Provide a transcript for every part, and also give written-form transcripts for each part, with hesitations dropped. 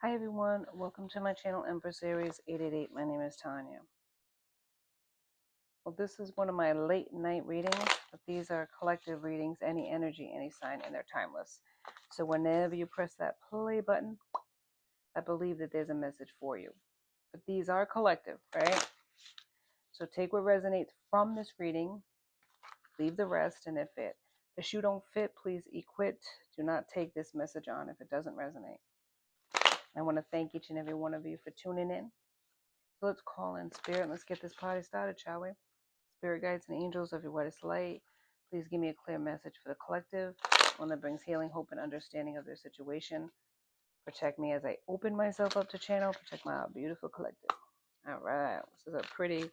Hi everyone, welcome to my channel Empress Aries 888. My name is Tanya. Well, this is one of my late night readings, but these are collective readings, any energy, any sign, and they're timeless. So whenever you press that play button, I believe that there's a message for you. But these are collective, right? So take what resonates from this reading, leave the rest, and if the shoe don't fit, please quit. Do not take this message on if it doesn't resonate. I want to thank each and every one of you for tuning in. So let's call in spirit and let's get this party started, shall we? Spirit guides and angels of your whitest light, please give me a clear message for the collective, one that brings healing, hope, and understanding of their situation. Protect me as I open myself up to channel. Protect my beautiful collective. All right, this is a pretty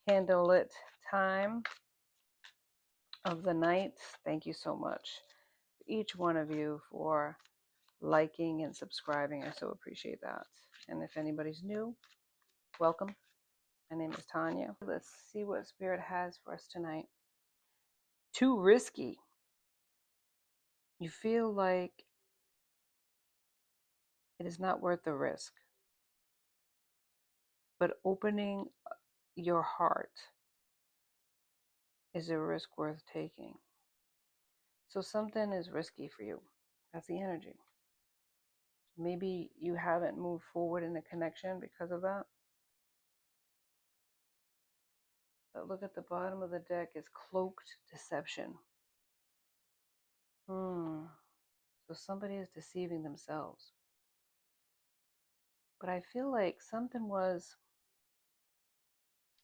candlelit time of the night. Thank you so much, each one of you, for liking and subscribing. I so appreciate that. And if anybody's new, welcome. My name is Tanya. Let's see what Spirit has for us tonight. Too risky. You feel like it is not worth the risk. But opening your heart is a risk worth taking. So something is risky for you. That's the energy. Maybe you haven't moved forward in a connection because of that. But look at the bottom of the deck is cloaked deception. So somebody is deceiving themselves. But I feel like something was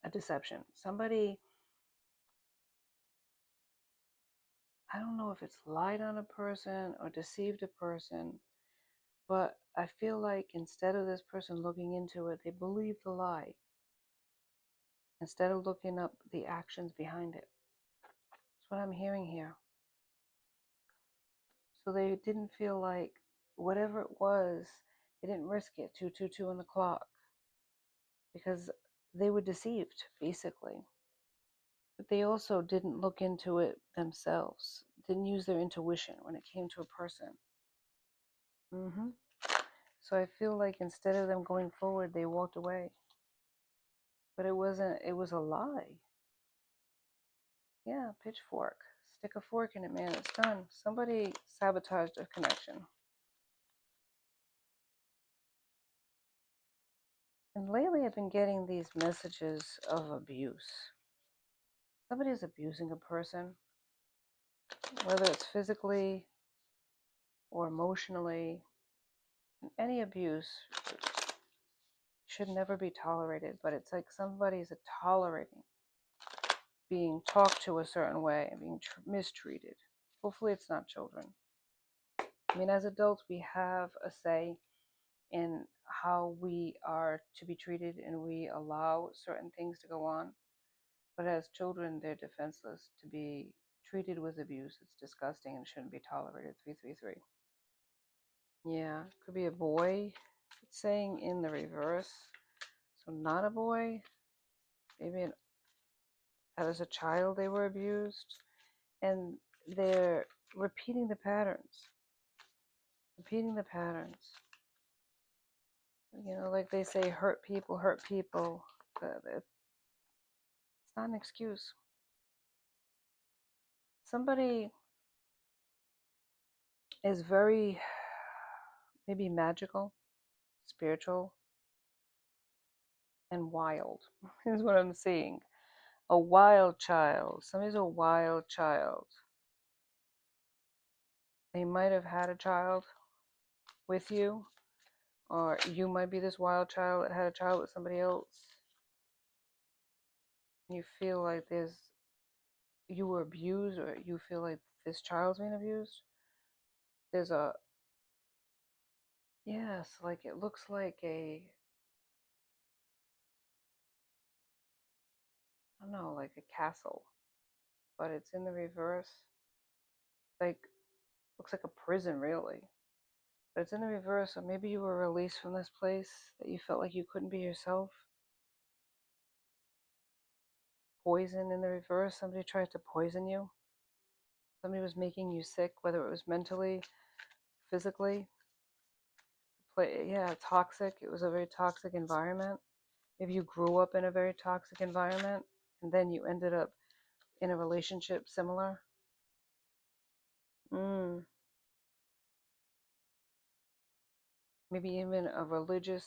a deception. Somebody, I don't know if it's lied on a person or deceived a person, but I feel like instead of this person looking into it, they believed the lie instead of looking up the actions behind it. That's what I'm hearing here. So they didn't feel like whatever it was, they didn't risk it. 222 on the clock, because they were deceived, basically. But they also didn't look into it themselves, didn't use their intuition when it came to a person. So I feel like instead of them going forward, they walked away. But it wasn't, it was a lie. Yeah, pitchfork. Stick a fork in it, man. It's done. Somebody sabotaged a connection. And lately I've been getting these messages of abuse. Somebody is abusing a person, whether it's physically or emotionally. Any abuse should never be tolerated, but it's like somebody's tolerating being talked to a certain way and being mistreated. Hopefully it's not children. I mean, as adults, we have a say in how we are to be treated, and we allow certain things to go on. But as children, they're defenseless. To be treated with abuse, it's disgusting and shouldn't be tolerated. 333. Yeah, could be a boy. It's saying in the reverse. So not a boy. Maybe as a child they were abused. And they're repeating the patterns. Repeating the patterns. You know, like they say, hurt people, hurt people. It's not an excuse. Somebody is very, maybe magical, spiritual, and wild, is what I'm seeing. A wild child. Somebody's a wild child. They might have had a child with you, or you might be this wild child that had a child with somebody else. You feel like you were abused, or you feel like this child's being abused. There's a, yes, like it looks like I don't know, like a castle, but it's in the reverse. Like, looks like a prison, really. But it's in the reverse, so maybe you were released from this place that you felt like you couldn't be yourself. Poison in the reverse. Somebody tried to poison you. Somebody was making you sick, whether it was mentally, physically. yeah, toxic. It was a very toxic environment. Maybe you grew up in a very toxic environment and then you ended up in a relationship similar. Mm. Maybe even a religious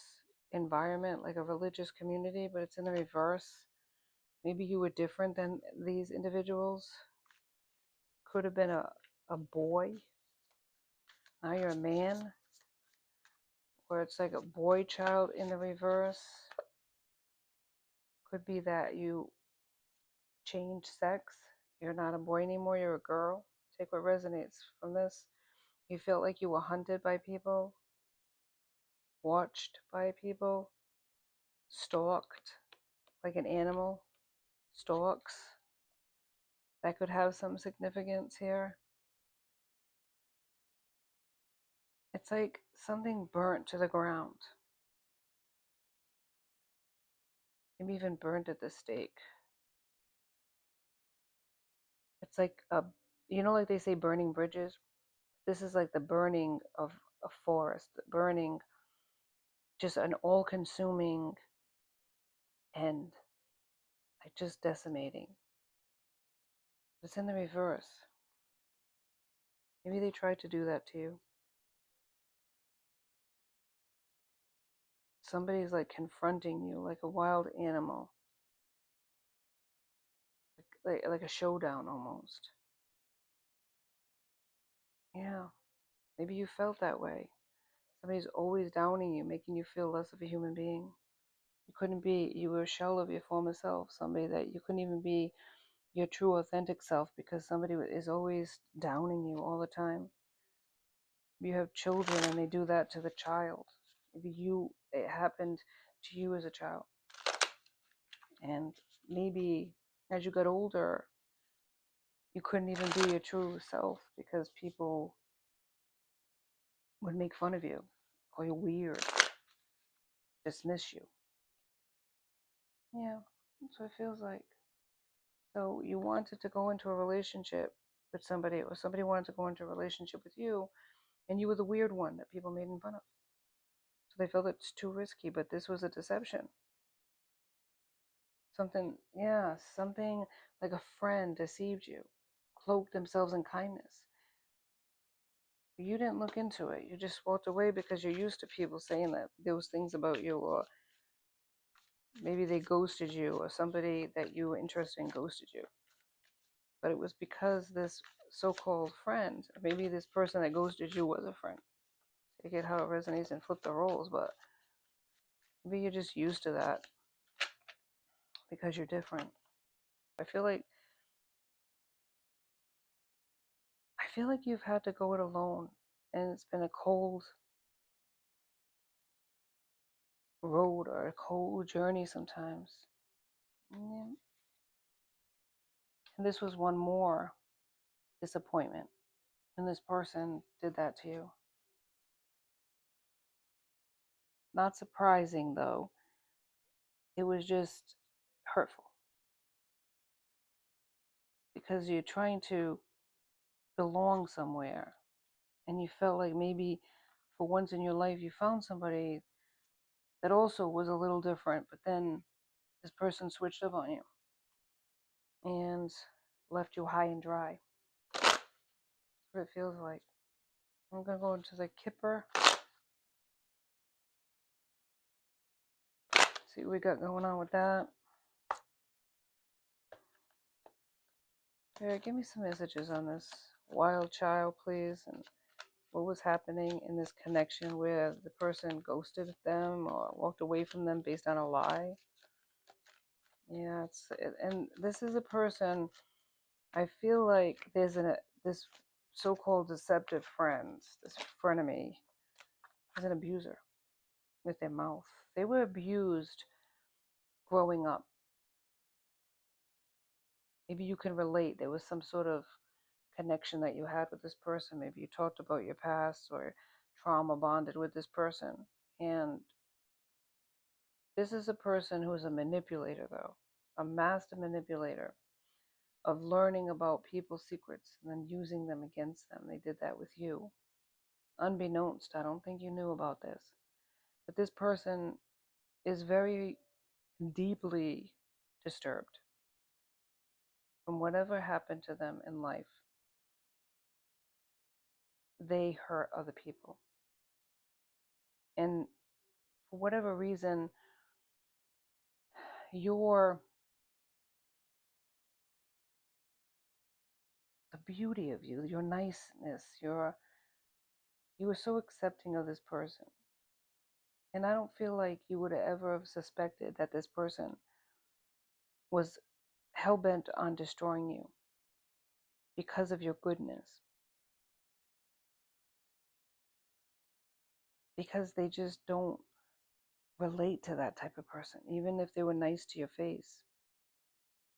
environment, like a religious community, but it's in the reverse. Maybe you were different than these individuals. Could have been a boy. Now you're a man, where it's like a boy child in the reverse. Could be that you changed sex. You're not a boy anymore, you're a girl. Take what resonates from this. You felt like you were hunted by people, watched by people, stalked like an animal stalks. That could have some significance here. It's like something burnt to the ground. Maybe even burnt at the stake. It's like like they say burning bridges. This is like the burning of a forest, the burning, just an all-consuming end, like just decimating. It's in the reverse. Maybe they tried to do that to you. Somebody's like confronting you like a wild animal, like a showdown almost. Yeah, maybe you felt that way. Somebody's always downing you, making you feel less of a human being. You couldn't be, you were a shell of your former self, somebody that you couldn't even be your true authentic self because somebody is always downing you all the time. You have children and they do that to the child. Maybe it happened to you as a child. And maybe as you got older, you couldn't even be your true self because people would make fun of you, call you weird, dismiss you. Yeah, that's what it feels like. So you wanted to go into a relationship with somebody, or somebody wanted to go into a relationship with you, and you were the weird one that people made fun of. So they felt it's too risky, but this was a deception. Something like a friend deceived you, cloaked themselves in kindness. You didn't look into it. You just walked away because you're used to people saying that those things about you, or maybe they ghosted you, or somebody that you were interested in ghosted you. But it was because this so-called friend, or maybe this person that ghosted you was a friend. Take it how it resonates and flip the roles, but maybe you're just used to that because you're different. I feel like you've had to go it alone, and it's been a cold road or a cold journey sometimes. Yeah. And this was one more disappointment, and this person did that to you. Not surprising though. It was just hurtful because you're trying to belong somewhere, and you felt like maybe for once in your life you found somebody that also was a little different, but then this person switched up on you and left you high and dry. That's what it feels like. I'm gonna go into the Kipper. See what we got going on with that. Here, give me some messages on this wild child, please, and what was happening in this connection where the person ghosted them or walked away from them based on a lie. Yeah, and this is a person. I feel like there's this so-called deceptive friend, this frenemy, is an abuser with their mouth. They were abused growing up. Maybe you can relate. There was some sort of connection that you had with this person. Maybe you talked about your past or trauma bonded with this person. And this is a person who is a manipulator, though, a master manipulator of learning about people's secrets and then using them against them. They did that with you. unbeknownst, I don't think you knew about this, but this person is very deeply disturbed from whatever happened to them in life. They hurt other people. And for whatever reason, the beauty of you, your niceness, you were so accepting of this person. And I don't feel like you would have ever suspected that this person was hell-bent on destroying you because of your goodness. Because they just don't relate to that type of person. Even if they were nice to your face,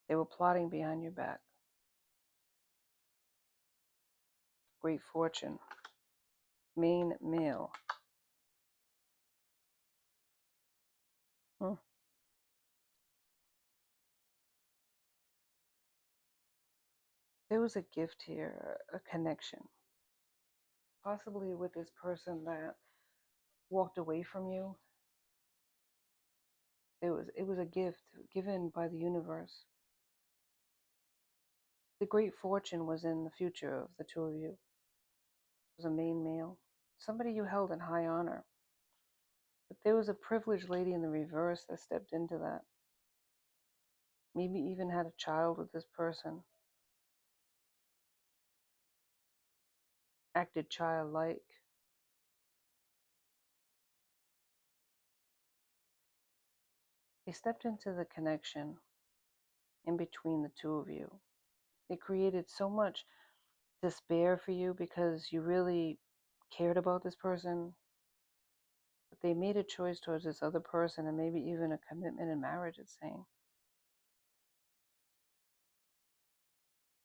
they were plotting behind your back. Great fortune. Main male. There was a gift here, a connection. Possibly with this person that walked away from you. It was a gift given by the universe. The great fortune was in the future of the two of you. It was a main male. Somebody you held in high honor. But there was a privileged lady in the reverse that stepped into that. Maybe even had a child with this person. Acted childlike. They stepped into the connection in between the two of you. They created so much despair for you because you really cared about this person. But they made a choice towards this other person, and maybe even a commitment in marriage, it's saying.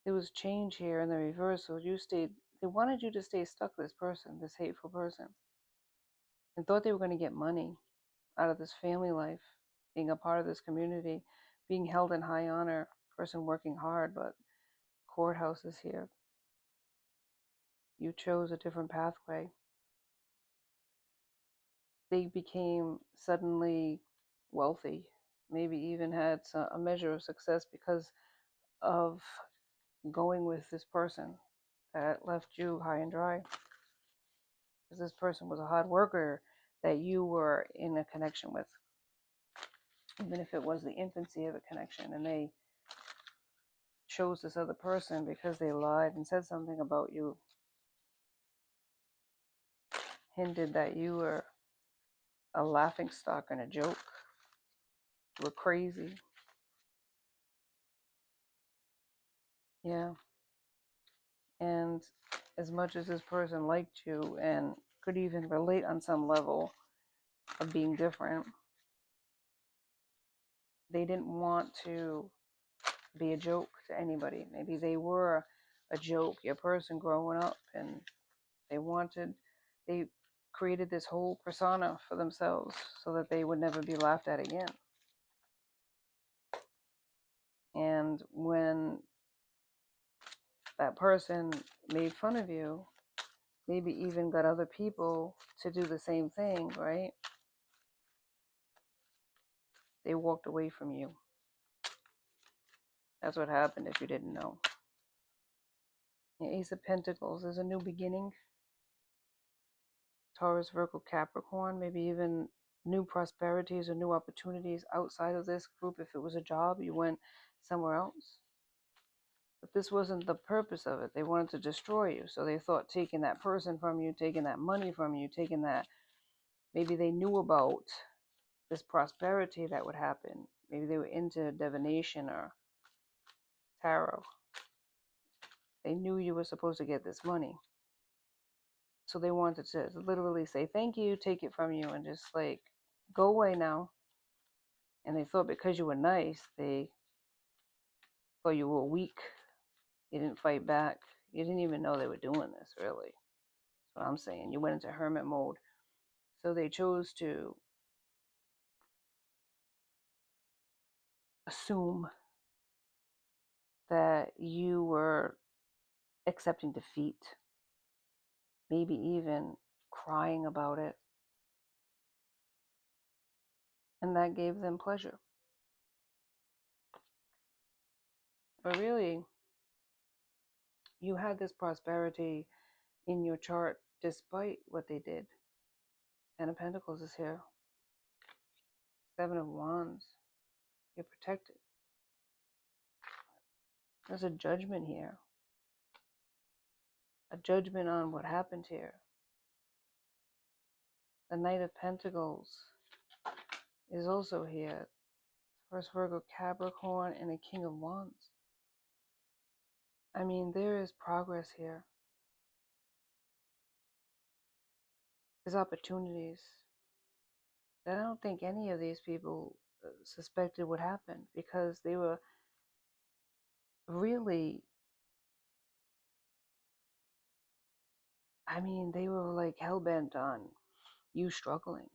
There was change here in the reversal. They wanted you to stay stuck with this person, this hateful person, and thought they were going to get money out of this family life, being a part of this community, being held in high honor, person working hard, but courthouse is here. You chose a different pathway. They became suddenly wealthy, maybe even had a measure of success because of going with this person that left you high and dry. Because this person was a hard worker that you were in a connection with, even if it was the infancy of a connection, and they chose this other person because they lied and said something about you, hinted that you were a laughing stock and a joke, you were crazy. Yeah. And as much as this person liked you and could even relate on some level of being different, they didn't want to be a joke to anybody. Maybe they were a joke, your person growing up, and they created this whole persona for themselves so that they would never be laughed at again. And when that person made fun of you, maybe even got other people to do the same thing, right? They walked away from you. That's what happened if you didn't know. The Ace of Pentacles is a new beginning. Taurus, Virgo, Capricorn, maybe even new prosperities or new opportunities outside of this group. If it was a job, you went somewhere else. But this wasn't the purpose of it. They wanted to destroy you. So they thought taking that person from you, taking that money from you, taking that, maybe they knew about this prosperity that would happen. Maybe they were into divination or tarot. They knew you were supposed to get this money. So they wanted to literally say, thank you, take it from you, and just like, go away now. And they thought because you were nice, they thought you were weak. You didn't fight back. You didn't even know they were doing this, really. That's what I'm saying. You went into hermit mode. So they chose to assume that you were accepting defeat. Maybe even crying about it. And that gave them pleasure. But really, you had this prosperity in your chart despite what they did. Ten of Pentacles is here. Seven of Wands. You're protected. There's a judgment here. A judgment on what happened here. The Knight of Pentacles is also here. First Virgo, Capricorn, and a King of Wands. I mean, there is progress here. There's opportunities that I don't think any of these people suspected would happen, because they were really, I mean, they were like hell-bent on you struggling,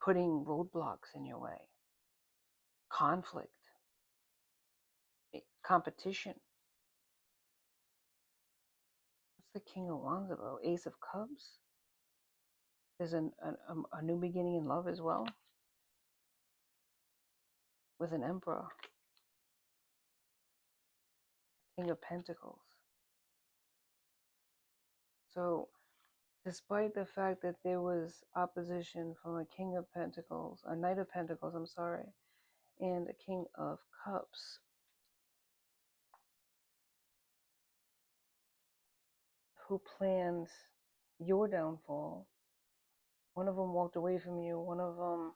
putting roadblocks in your way, conflict, competition. What's the King of Wands about? Ace of Cups. There's a new beginning in love as well, with an Emperor. King of Pentacles. So despite the fact that there was opposition from a King of Pentacles, a Knight of Pentacles, I'm sorry, and a King of Cups, who planned your downfall. One of them walked away from you. One of them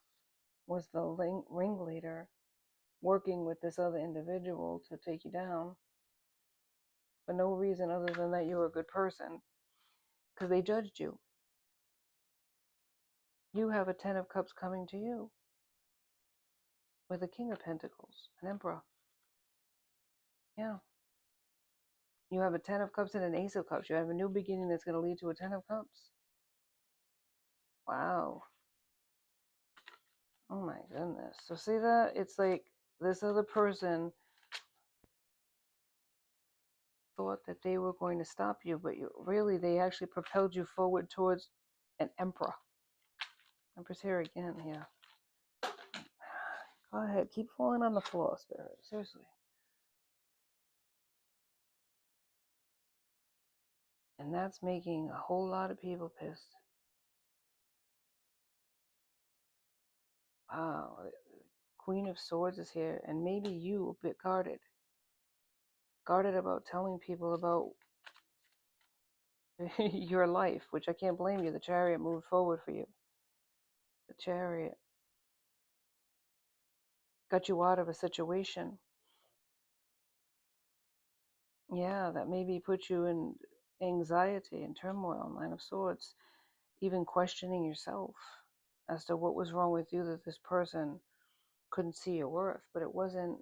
was the ringleader working with this other individual to take you down for no reason other than that you were a good person, because they judged you. You have a Ten of Cups coming to you with a King of Pentacles, an Emperor. Yeah. You have a Ten of Cups and an Ace of Cups. You have a new beginning that's going to lead to a Ten of Cups. Wow. Oh my goodness. So see that? It's like this other person thought that they were going to stop you, but really, they actually propelled you forward towards an Emperor. Empress here again, here. Go ahead. Keep falling on the floor, Spirit. Seriously. And that's making a whole lot of people pissed. Wow. Queen of Swords is here, and maybe you a bit guarded. Guarded about telling people about your life, which I can't blame you. The Chariot moved forward for you. The Chariot got you out of a situation. Yeah, that maybe put you in anxiety and turmoil. Nine of Swords. Even questioning yourself as to what was wrong with you, that this person couldn't see your worth. But it wasn't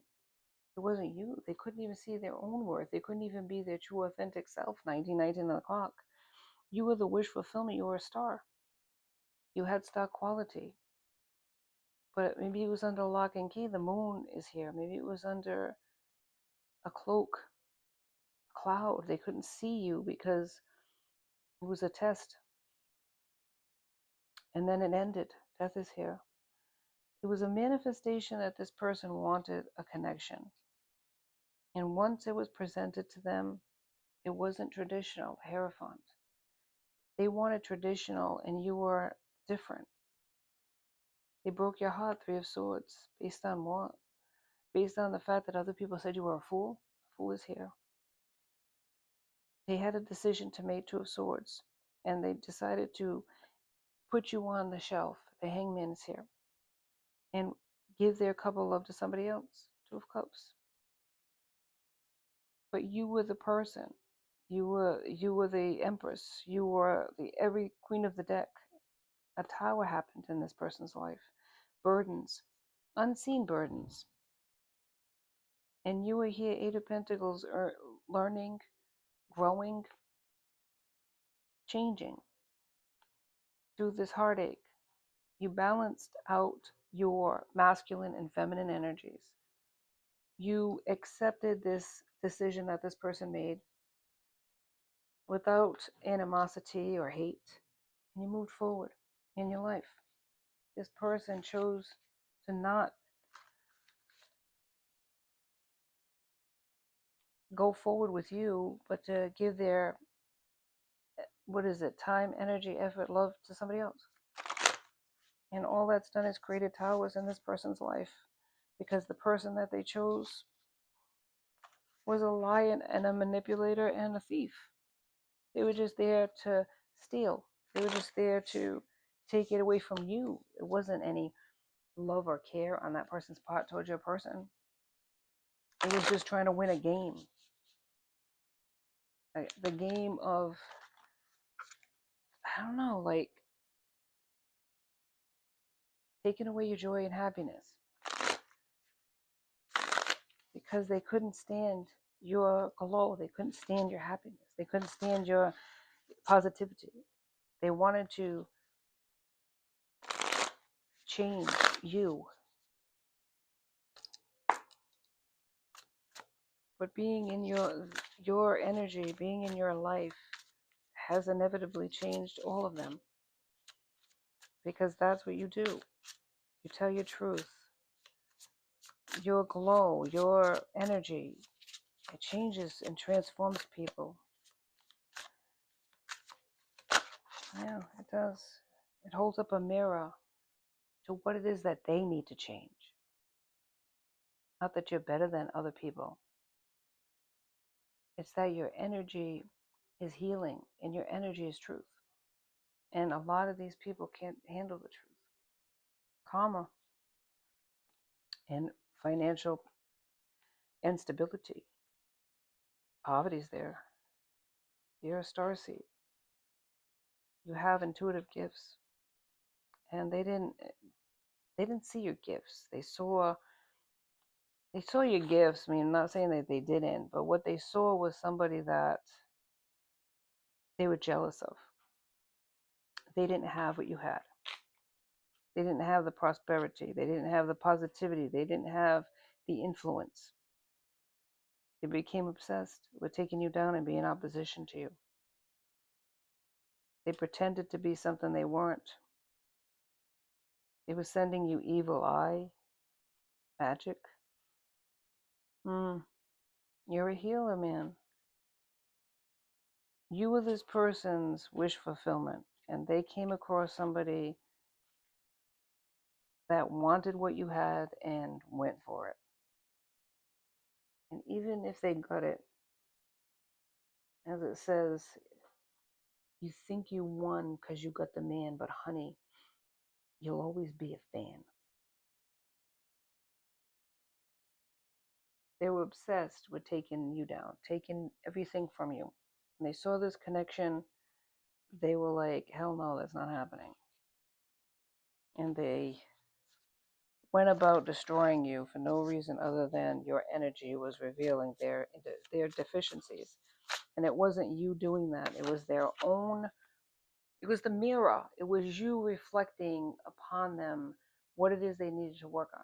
you. They couldn't even see their own worth. They couldn't even be their true authentic self. 1919 on the clock. You were the wish fulfillment. You were a star. You had star quality. But maybe it was under lock and key. The moon is here. Maybe it was under a cloak, a cloud. They couldn't see you because it was a test. And then it ended. Death is here. It was a manifestation that this person wanted a connection. And once it was presented to them, it wasn't traditional, Hierophant. They wanted traditional, and you were different. They broke your heart, Three of Swords. Based on what? Based on the fact that other people said you were a fool? The Fool is here. They had a decision to make, Two of Swords, and they decided to put you on the shelf. The Hangman is here. And give their cup of love to somebody else. Two of Cups. But you were the person. You were the Empress. You were the every queen of the deck. A tower happened in this person's life. Burdens, unseen burdens. And you were here, Eight of Pentacles, learning, growing, changing through this heartache. You balanced out your masculine and feminine energies. You accepted this decision that this person made. without animosity or hate, and you moved forward in your life. This person chose to not go forward with you, but to give their, what is it, time, energy, effort, love to somebody else. And all that's done is created towers in this person's life, because the person that they chose was a liar and a manipulator and a thief. They were just there to steal. They were just there to take it away from you. It wasn't any love or care on that person's part towards your person. It was just trying to win a game. Like the game of, I don't know, like taking away your joy and happiness. Because they couldn't stand your glow. They couldn't stand your happiness. They couldn't stand your positivity. They wanted to change you. But being in your energy, being in your life has inevitably changed all of them. Because that's what you do. You tell your truth. Your glow, your energy, it changes and transforms people. Yeah, it does. It holds up a mirror to what it is that they need to change. Not that you're better than other people. It's that your energy is healing and your energy is truth. And a lot of these people can't handle the truth. Karma and financial instability. Poverty's there. You're a starseed. You have intuitive gifts. And they didn't see your gifts. They saw your gifts. I mean, I'm not saying that they didn't, but what they saw was somebody that they were jealous of. They didn't have what you had. They didn't have the prosperity. They didn't have the positivity. They didn't have the influence. They became obsessed with taking you down and being in opposition to you. They pretended to be something they weren't. They were sending you evil eye, magic. You're a healer, man. You were this person's wish fulfillment, and they came across somebody that wanted what you had and went for it. And even if they got it, as it says, you think you won because you got the man, but honey, you'll always be a fan. They were obsessed with taking you down, taking everything from you. And they saw this connection, they were like, hell no, that's not happening. And they went about destroying you for no reason other than your energy was revealing their deficiencies. And it wasn't you doing that. It was their own, it was the mirror. It was you reflecting upon them what it is they needed to work on.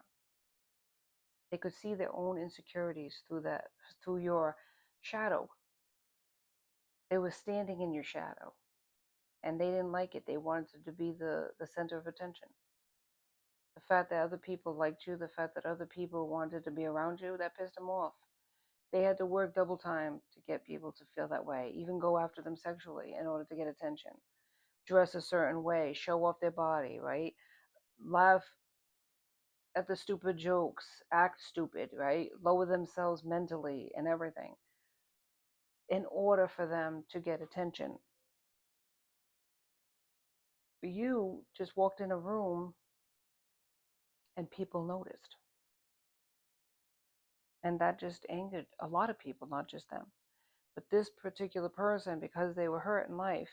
They could see their own insecurities through your shadow. They were standing in your shadow. And they didn't like it. They wanted to be the center of attention. The fact that other people liked you, the fact that other people wanted to be around you, that pissed them off. They had to work double time to get people to feel that way, even go after them sexually in order to get attention. Dress a certain way, show off their body, right? Laugh at the stupid jokes, act stupid, right? Lower themselves mentally and everything in order for them to get attention. You just walked in a room and people noticed. And that just angered a lot of people, not just them. But this particular person, because they were hurt in life,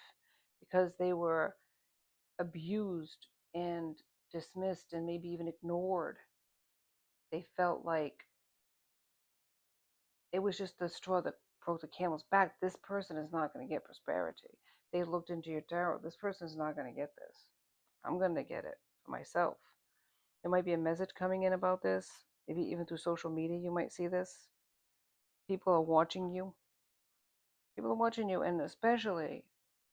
because they were abused and dismissed and maybe even ignored, they felt like it was just the straw that broke the camel's back. This person is not going to get prosperity. They looked into your tarot. This person is not going to get this. I'm going to get it for myself. There might be a message coming in about this. Maybe even through social media, you might see this. People are watching you. People are watching you, and especially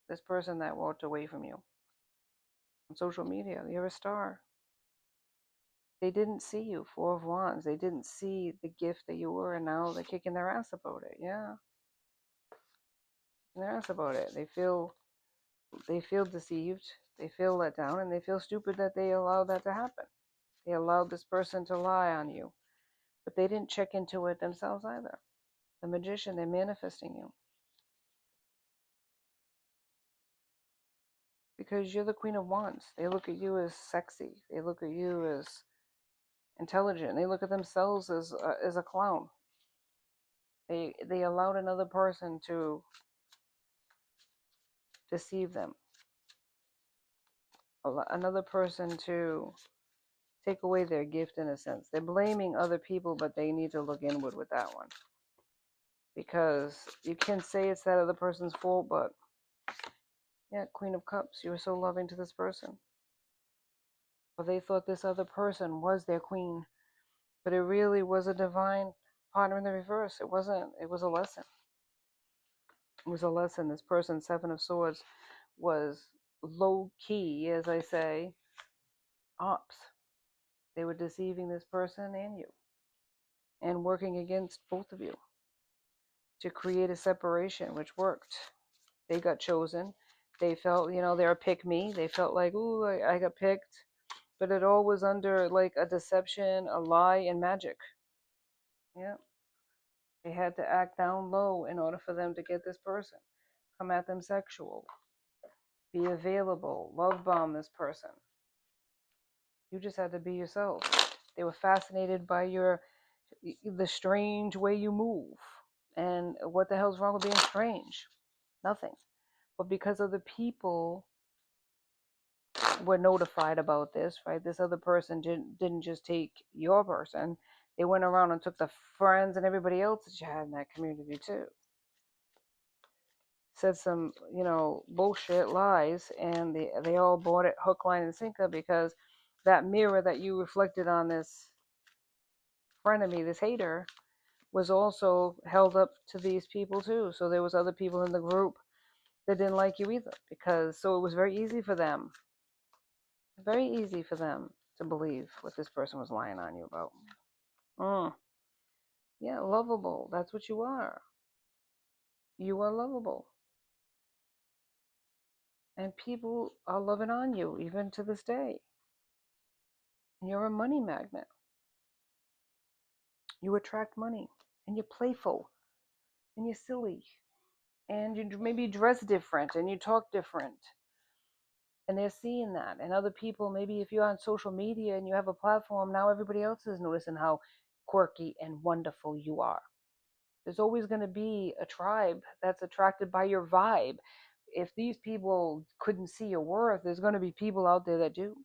this person that walked away from you on social media. You're a star. They didn't see you, Four of Wands. They didn't see the gift that you were, and now they're kicking their ass about it. Yeah, kicking their ass about it. They feel deceived. They feel let down, and they feel stupid that they allowed that to happen. They allowed this person to lie on you, but they didn't check into it themselves either. The Magician, they're manifesting you because you're the Queen of Wands. They look at you as sexy. They look at you as intelligent. They look at themselves as a clown. They allowed another person to deceive them, another person to take away their gift in a sense. They're blaming other people, but they need to look inward with that one. Because you can say it's that other person's fault, but yeah, Queen of Cups, you were so loving to this person. Or they thought this other person was their queen, but it really was a divine partner in the reverse. It wasn't, it was a lesson. It was a lesson. This person, Seven of Swords, was low key, as I say, ops. They were deceiving this person and you, and working against both of you to create a separation, which worked. They got chosen. They felt, they're a pick me. They felt like, ooh, I got picked. But it all was under like a deception, a lie, and magic. Yeah. They had to act down low in order for them to get this person. Come at them sexual. Be available. Love bomb this person. You just had to be yourself. They were fascinated by the strange way you move. And what the hell's wrong with being strange? Nothing. But because other people were notified about this, right? This other person didn't just take your person. They went around and took the friends and everybody else that you had in that community too. Said some, bullshit lies, and they all bought it hook, line, and sinker because that mirror that you reflected on this frenemy, this hater, was also held up to these people too. So there was other people in the group that didn't like you either, because so it was very easy for them to believe what this person was lying on you about. Yeah, lovable. That's what you are. You are lovable. And people are loving on you even to this day. And you're a money magnet. You attract money. And you're playful. And you're silly. And you maybe dress different and you talk different. And they're seeing that. And other people, maybe if you're on social media and you have a platform, now everybody else is noticing how quirky and wonderful you are. There's always going to be a tribe that's attracted by your vibe. If these people couldn't see your worth, there's going to be people out there that do.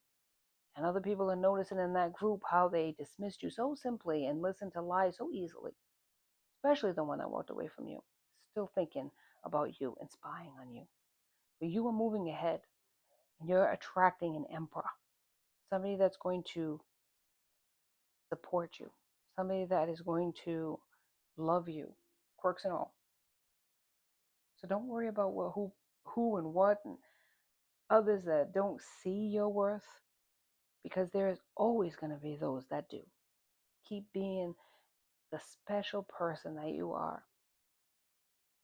And other people are noticing in that group how they dismissed you so simply and listened to lies so easily, especially the one that walked away from you, still thinking about you and spying on you. But you are moving ahead, and you're attracting an emperor, somebody that's going to support you, somebody that is going to love you, quirks and all. So don't worry about who and what and others that don't see your worth, because there is always going to be those that do. Keep being the special person that you are,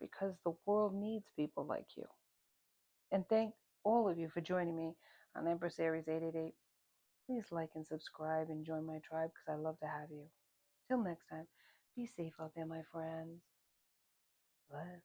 because the world needs people like you. And thank all of you for joining me on Empress Aries 888. Please like and subscribe and join my tribe, because I love to have you. Till next time, be safe out there, my friends. Bless.